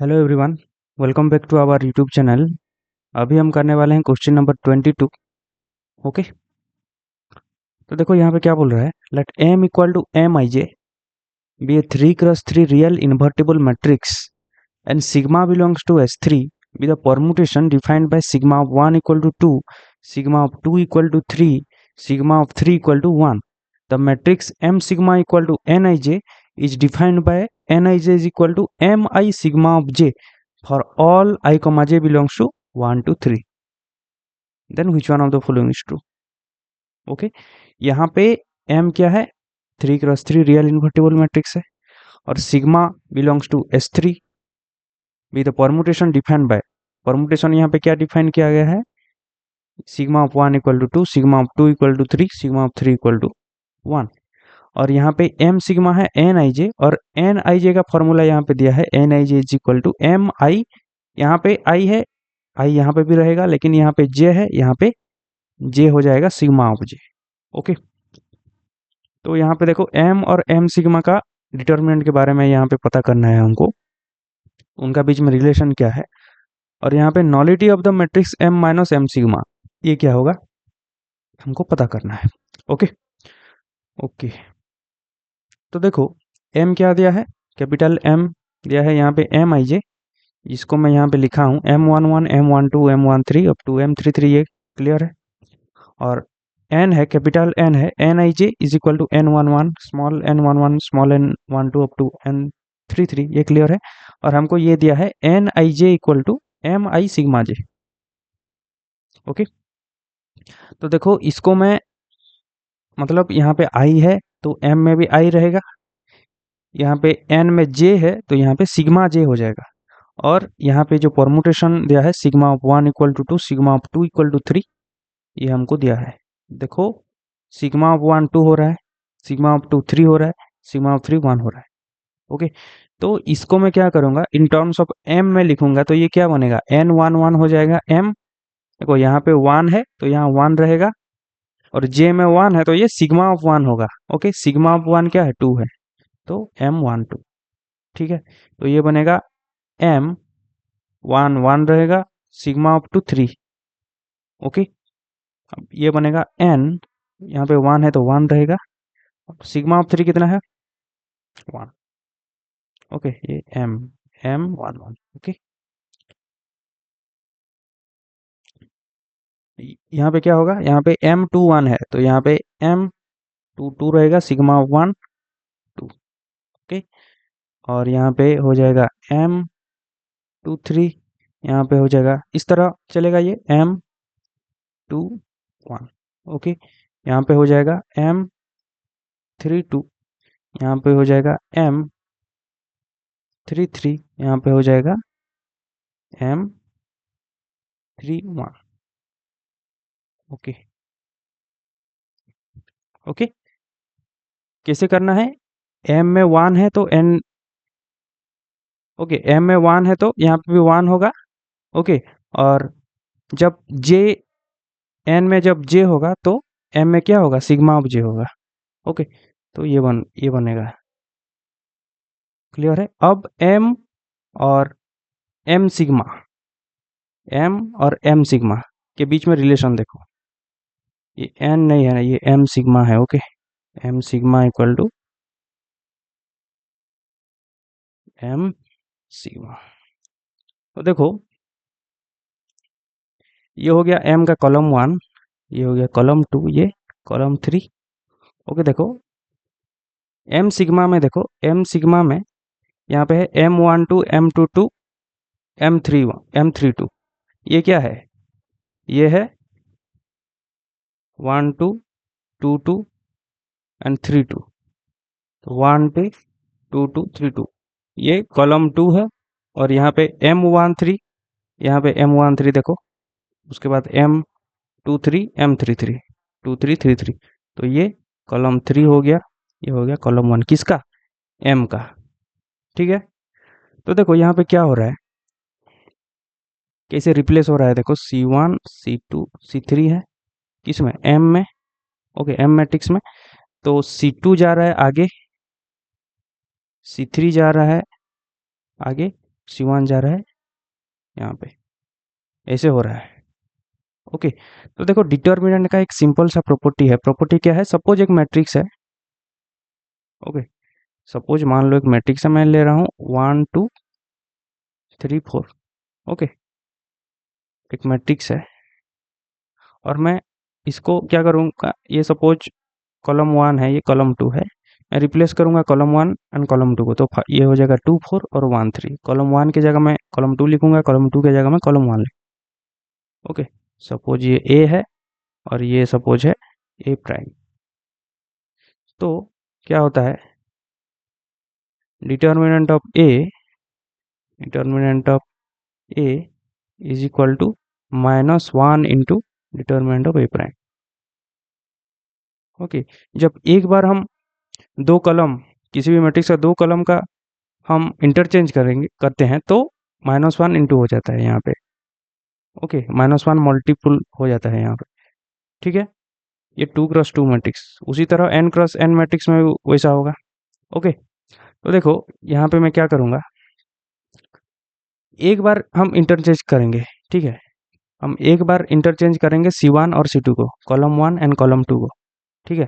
Hello everyone, welcome back to our YouTube channel. अभी हम करने वाले हैं क्वेश्चन नंबर 22। ओके, तो देखो यहाँ पे क्या बोल रहा है। Let M equal to M I J be A 3x3 real invertible matrix and sigma belongs to S3 with the permutation defined by sigma of 1 equal to 2, sigma of 2 equal to 3, sigma of 3 equal to 1. The matrix M sigma equal to Nij is defined by Nij is equal to Mi sigma of j for all I comma j belongs to 1 to 3. Then which one of the following is true? Okay, यहाँ पे M क्या है? 3x3 real invertible matrix है और sigma belongs to S3 with permutation defined by, permutation यहाँ पे क्या define किया गया है? Sigma of 1 equal to 2, sigma of 2 equal to 3, sigma of 3 equal to 1। और यहाँ पे m सिग्मा है एन आई जे और एन आई जे का फॉर्मूला यहाँ पे दिया है N I J is equal to M I. यहाँ पे आई है, आई यहाँ पे भी रहेगा, लेकिन यहाँ पे जे है, यहाँ पे जे हो जाएगा सिग्मा ऑफ जे। ओके, तो यहाँ पे देखो m और m सिग्मा का डिटर्मिनेंट के बारे में यहाँ पे पता करना है हमको, उनका बीच में रिलेशन क्या है। और यहाँ पे nullity of the matrix m minus m sigma, ये क्या होगा हमको पता करना है। ओके ओके, तो देखो m क्या दिया है? कैपिटल M दिया है यहाँ पे एम आई जे, इसको मैं यहाँ पे लिखा हूँ M11, M12, M13 up to M33, ये क्लियर है। और n है, कैपिटल N है, N I J is equal to N11, small n11, small n12 up to N33, ये क्लियर है। और हमको ये दिया है N I J equal to M I sigma J. Okay, तो देखो इसको मैं, मतलब यहाँ पे आई है तो m में भी आई रहेगा, यहाँ पे n में j है तो यहाँ पे सिग्मा j हो जाएगा। और यहाँ पे जो परमुटेशन दिया है sigma of 1 equal to 2, sigma of 2 equal to 3, ये हमको दिया है। देखो सिग्मा ऑफ 1 2 हो रहा है, सिग्मा ऑफ 2 3 हो रहा है, सिग्मा ऑफ 3 1 हो रहा है। ओके, तो इसको मैं क्या करूँगा, इन टर्म्स ऑफ m में लिखूंगा, तो ये क्या बनेगा n11 हो जाएगा m। देखो यहाँ पे 1 है तो यहाँ 1 रहेगा, और j में 1 है तो ये सिग्मा ऑफ 1 होगा। ओके, सिग्मा ऑफ 1 क्या है? 2 है, तो m12, ठीक है। तो ये बनेगा m11 रहेगा, सिग्मा ऑफ 2 3। ओके, अब ये बनेगा n, यहाँ पे 1 है तो 1 रहेगा, सिग्मा ऑफ 3 कितना है? 1। ओके, ये m11। ओके, यहाँ पे क्या होगा? यहाँ पे m21 है तो यहाँ पे m22 रहेगा, सिग्मा ऑफ 1 2। ओके, और यहाँ पे हो जाएगा m23, यहाँ पे हो जाएगा, इस तरह चलेगा ये m21। ओके, यहाँ पे हो जाएगा m32, यहाँ पे हो जाएगा m33, यहाँ पे हो जाएगा m31। ओके ओके, कैसे करना है? m में 1 है तो n, ओके m में 1 है तो यहाँ पे भी 1 होगा। ओके, और जब j, n में जब j होगा तो m में क्या होगा? सिग्मा ऑफ j होगा। ओके, तो ये बनेगा, क्लियर है। अब m और m सिग्मा, m और m सिग्मा के बीच में रिलेशन देखो, ये n नहीं है ना, ये m सिग्मा है। Okay, m sigma equal to m sigma. तो देखो ये हो गया m का कॉलम 1, ये हो गया कॉलम 2, ये कॉलम 3। ओके, देखो m सिग्मा में, देखो m सिग्मा में यहाँ पे है m12, m22, m31, m32, ये क्या है? ये है 1 2 2 2 एंड 3 2, 1 2 2 2 3 2, ये कॉलम 2 है। और यहाँ पे m13, यहाँ पे m13 देखो, उसके बाद m23, m33, 2 3 3 3, तो ये कॉलम 3 हो गया, ये हो गया कॉलम 1 किसका? m का। ठीक है, तो देखो यहाँ पे क्या हो रहा है, कैसे रिप्लेस हो रहा है? देखो C1 C2 C3 है, किसमें? m में। ओके, m मैट्रिक्स में, तो C2 जा रहा है आगे, C3 जा रहा है आगे, C1 जा रहा है यहाँ पे, ऐसे हो रहा है। ओके, तो देखो डिटर्मिनेंट का एक सिंपल सा प्रॉपर्टी है। प्रॉपर्टी क्या है? सपोज एक मैट्रिक्स है। ओके, सपोज मान लो एक मैट्रिक्स है, मैं ले रहा हूँ 1 2 3 4। ओके, एक मैट्रिक्स है और मैं इसको क्या करूँगा, ये सपोज कॉलम 1 है, ये कॉलम 2 है। मैं रिप्लेस करूँगा कॉलम 1 एंड कॉलम 2 को, तो ये हो जाएगा 2 4 और 1 3। कॉलम 1 की जगह मैं कॉलम 2 लिखूँगा, कॉलम 2 की जगह मैं कॉलम 1 लिखूँगा। ओके, सपोज ये ए है और ये सपोज है ए प्राइम। तो क्या होता है, determinant of A is equal to -1 into determinant of A prime. Okay, जब एक बार हम दो कॉलम, किसी भी मैट्रिक्स का दो कॉलम का हम इंटरचेंज करते हैं तो -1 इंटू हो जाता है यहाँ पे। ओके, -1 मल्टीपल हो जाता है यहाँ पे। ठीक है, ये 2 × 2 मैट्रिक्स, उसी तरह n×n मैट्रिक्स में भी वैसा होगा। ओके, तो देखो यहाँ पे मैं क्या करूँगा, एक बार हम इंटरचेंज करेंगे। ठीक है, हम एक बार इंटरचेंज करेंगे C1 और C2 को, कॉलम 1 एंड कॉलम 2 को। ठीक है,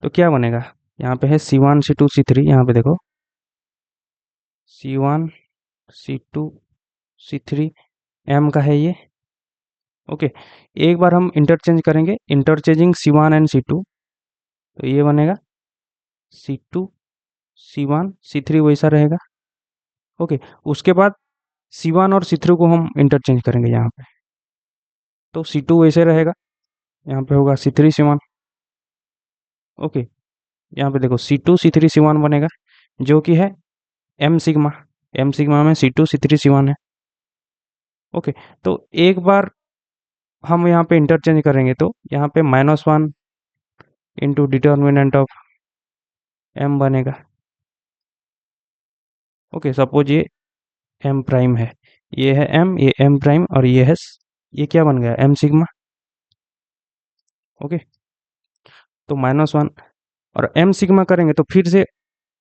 तो क्या बनेगा, यहाँ पे है C1 C2 C3, यहाँ पे देखो C1 C2 C3 m का है ये। ओके, एक बार हम इंटरचेंज करेंगे, इंटरचेंजिंग C1 एंड C2, तो ये बनेगा C2 C1 C3 वैसा रहेगा। ओके, उसके बाद C1 और C3 को हम इंटरचेंज करेंगे यहाँ पे, तो C2 वैसे रहेगा, यहाँ पे होगा C3 C1। ओके, यहाँ पे देखो C2 C3 C1 बनेगा, जो कि है m सिग्मा। m सिग्मा में C2 C3 C1 है। ओके, तो एक बार हम यहाँ पे इंटरचेंज करेंगे तो यहाँ पे -1 इंटू डिटर्मिनेंट ऑफ m बनेगा। ओके, सपोज ये m प्राइम है, ये है m, ये m प्राइम और ये है ये क्या बन गया, m सिग्मा। ओके, तो -1 और m सिग्मा करेंगे तो फिर से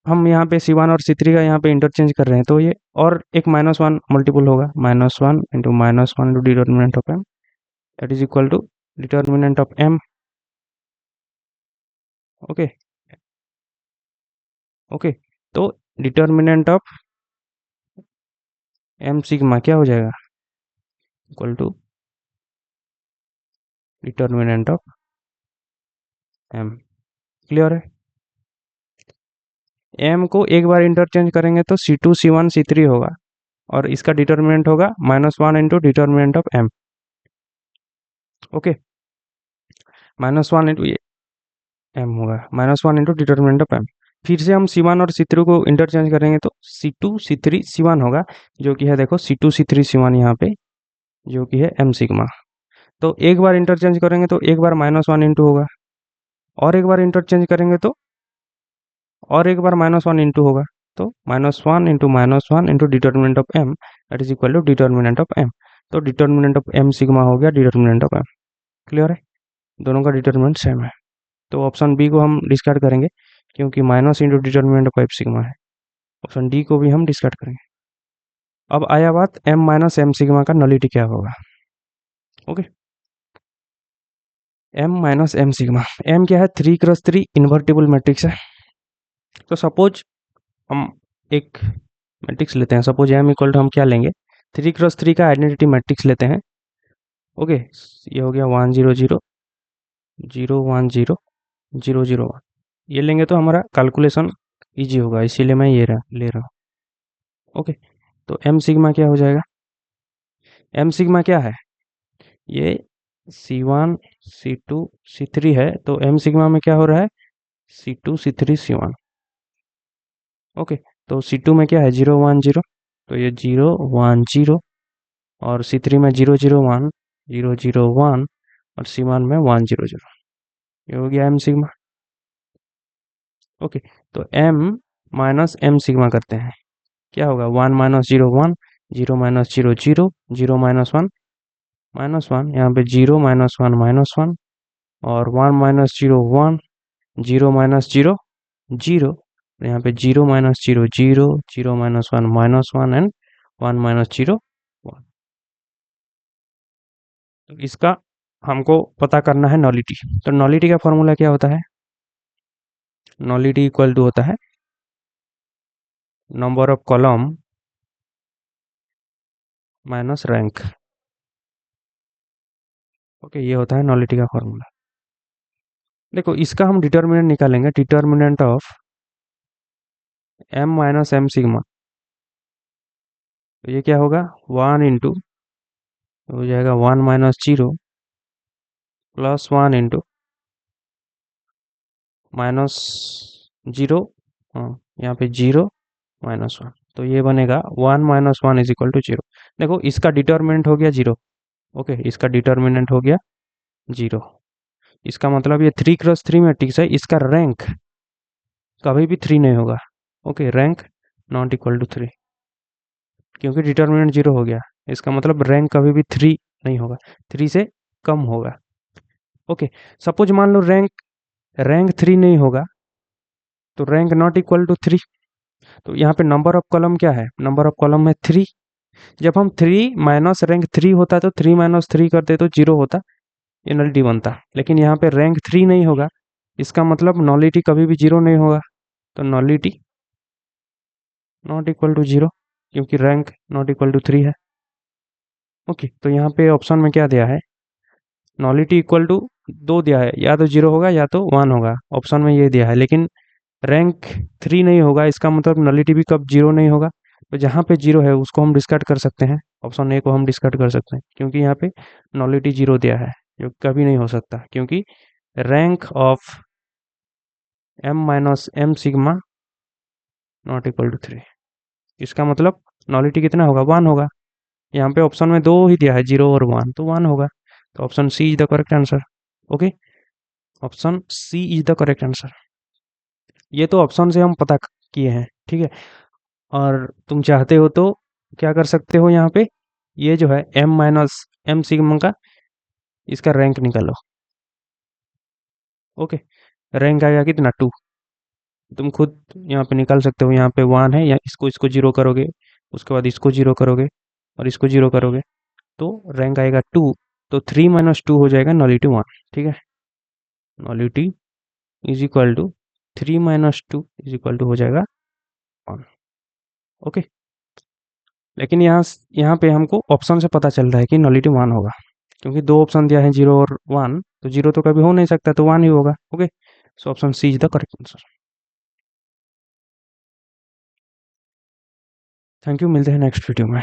हम यहाँ पे C1 और C3 का यहाँ पे इंटरचेंज कर रहे हैं, तो ये और एक -1 मल्टीपल होगा, -1 into -1 into determinant of m, that is equal to determinant of m। Okay, okay, तो डिटर्मिनेंट ऑफ m सिग्मा क्या हो जाएगा, equal to determinant of m। Clear है, m को एक बार इंटरचेंज करेंगे तो C2 C1 C3 होगा और इसका डिटर्मिनेंट होगा -1 into determinant of m। Okay, -1 into ये m होगा, -1 इंटू डिटर्मिनेंट ऑफ m। फिर से हम C1 और C3 को इंटरचेंज करेंगे तो C2 C3 C1 होगा, जो कि है देखो C2 C3 C1 यहाँ पे, जो कि है m सिग्मा। तो एक बार इंटरचेंज करेंगे तो एक बार -1 इंटू होगा, और एक बार इंटरचेंज करेंगे तो और एक बार -1 इंटू होगा, तो -1 into determinant of m, that is equal to determinant of m। तो डिटर्मिनेंट ऑफ m सिग्मा हो गया डिटर्मिनेंट ऑफ m। क्लियर है, दोनों का डिटर्मिनेंट सेम है, तो ऑप्शन बी को हम डिस्कार्ड करेंगे क्योंकि minus into determinant of f sigma है। ऑप्शन डी को भी हम डिस्कार्ड करेंगे। अब आया बात m माइनस m सिग्मा का नलिटी क्या होगा। Okay, m minus m sigma, m क्या है, 3×3 इन्वर्टिबल मैट्रिक्स है। तो सपोज हम एक मैट्रिक्स लेते हैं, सपोज m इक्वल टू हम क्या लेंगे, 3×3 का आइडेंटिटी मैट्रिक्स लेते हैं। ओके, ये हो गया 1 0 0 0 1 0 0 0 1, ये लेंगे तो हमारा कैलकुलेशन इजी होगा, इसीलिए मैं ये ले रहा हूँ। ओके, तो m सिग्मा क्या हो जाएगा, m सिग्मा क्या है, ये C1 C2 C3 है, तो m सिग्मा में क्या हो रहा है, C2 C3 C1। ओके, तो C2 में क्या है, 0 1 0, तो ये 0 1 0, और C3 में 0 0 1 0 0 1, और C1 में 1 0 0, ये हो गया m सिग्मा। ओके, तो m माइनस m सिग्मा करते हैं, क्या होगा, 1 माइनस 0 1 0 माइनस 0 0 0 माइनस 1, यहाँ पे 0 माइनस 1 -1, और 1 माइनस 0 1 0 माइनस 0 0, यहाँ पे 0 माइनस 0 0 0 माइनस 1 -1 एंड 1 माइनस 0 1। तो इसका हमको पता करना है नॉलिटी। तो नॉलिटी का फॉर्मूला क्या होता है? नॉलिटी इक्वल टू होता है number of column minus rank. Okay, ये होता है नॉलिटी का फॉर्मूला। देखो इसका हम डिटर्मिनेंट निकालेंगे, determinant of m minus M sigma. तो ये क्या होगा? 1 इंटू हो जाएगा 1 माइनस 0 प्लस 1 इंटू माइनस 0, हाँ यहाँ पे 0 माइनस 1। तो ये बनेगा 1 माइनस 1 इज इक्वल टू 0। देखो इसका डिटर्मिनेंट हो गया 0। ओके, इसका डिटर्मिनेंट हो गया 0। इसका मतलब ये 3 क्रॉस 3 मैट्रिक्स है, इसका रैंक कभी भी 3 नहीं होगा। Okay, rank not equal to 3, क्योंकि डिटर्मिनेंट 0 हो गया। इसका मतलब रैंक कभी भी 3 नहीं होगा, 3 से कम होगा। ओके, सपोज मान लो रैंक रैंक 3 नहीं होगा, तो रैंक नॉट इक्वल टू 3। तो यहाँ पे नंबर ऑफ कॉलम क्या है? नंबर ऑफ कॉलम है 3। जब हम 3 माइनस रैंक 3 होता तो 3 माइनस 3 करते तो 0 होता, ये नलिटी बनता। लेकिन यहाँ पे रैंक 3 नहीं होगा, इसका मतलब नॉलिटी कभी भी 0 नहीं होगा। तो नॉलिटी नॉट इक्वल टू 0, क्योंकि रैंक नॉट इक्वल टू 3 है। ओके, तो यहाँ पे ऑप्शन में क्या दिया है? नॉलिटी इक्वल टू 2 दिया है, या तो 0 होगा या तो 1 होगा, ऑप्शन में ये दिया है। लेकिन रैंक 3 नहीं होगा, इसका मतलब नलिटी भी कब 0 नहीं होगा। तो जहाँ पे 0 है उसको हम डिस्कार्ड कर सकते हैं, ऑप्शन ए को हम डिस्कार्ड कर सकते हैं, क्योंकि यहाँ पे नॉलिटी 0 दिया है, जो कभी नहीं हो सकता, क्योंकि rank of m minus M sigma not equal to 3। इसका मतलब नॉलिटी कितना होगा? 1 होगा। यहाँ पे ऑप्शन में 2 ही दिया है, 0 और 1, तो 1 होगा। तो option C is the correct answer. Okay, option C is the correct answer. ये तो ऑप्शन से हम पता किए हैं, ठीक है। और तुम चाहते हो तो क्या कर सकते हो, यहाँ पे ये जो है m माइनस एम सिग्मा का इसका रैंक निकालो। ओके, रैंक आएगा कितना? 2। तुम खुद यहाँ पे निकाल सकते हो। यहाँ पे 1 है, या इसको इसको 0 करोगे, उसके बाद इसको 0 करोगे और इसको 0 करोगे, तो रैंक आएगा 2। तो 3 माइनस 2 हो जाएगा नॉलिटी 1, ठीक है। Nullity is equal to 3 minus 2 is equal to हो जाएगा 1। ओके, लेकिन यहाँ पे हमको ऑप्शन से पता चल रहा है कि नॉलिटी 1 होगा, क्योंकि 2 ऑप्शन दिया है, 0 और 1, तो 0 तो कभी हो नहीं सकता, तो 1 ही होगा। Okay, so option C is the correct answer. Thank you, मिलते हैं नेक्स्ट वीडियो में।